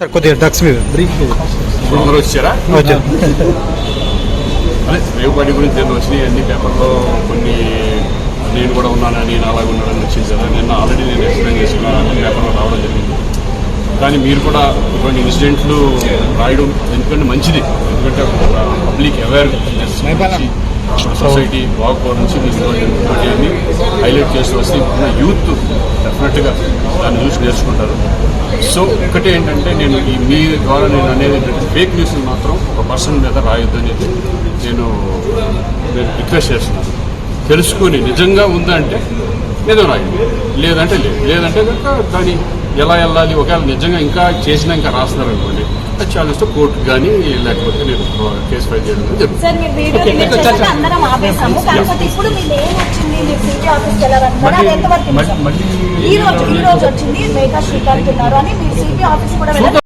కొద్దిగా డ్రగ్స్ మీద బ్రీఫ్ అందరూ వచ్చారా? అదే రేవుపాటి గురించి నేను వచ్చినాయి అన్ని పేపర్లో కొన్ని నేను కూడా ఉన్నానని నేను అలాగే ఉన్నానని వచ్చింది కదా. నిన్న ఆల్రెడీ నేను ఎక్స్ప్లెయిన్ చేసుకున్నాను, అన్ని పేపర్లో రావడం జరిగింది. కానీ మీరు కూడా ఇటువంటి ఇన్సిడెంట్లు రాయడం ఎందుకంటే మంచిది, ఎందుకంటే పబ్లిక్ అవేర్నెస్ సొసైటీ బాగుపోవడం నుంచి మీరు ఇటువంటి హైలైట్ చేసి వస్తే ఇప్పుడున్న యూత్ డెఫినెట్గా దాన్ని చూసి నేర్చుకుంటారు. సో ఒకటే ఏంటంటే నేను మీ ద్వారా నేను అనేది ఏంటంటే ఫేక్ న్యూస్ మాత్రం ఒక పర్సన్ మీద రాయొద్దు అనేది నేను రిక్వెస్ట్ చేస్తున్నాను. తెలుసుకొని నిజంగా ఉందంటే ఏదో రాయండి, లేదంటే లేదంటే కనుక దాన్ని ఎలా వెళ్ళాలి, ఒకవేళ నిజంగా ఇంకా చేసినా ఇంకా రాస్తున్నారు అనుకోండి, అది ఛాలెంజ్తో కోర్టు కానీ లేకపోతే నేను కేసు ఫైల్ చేయడం జరుగుతుంది.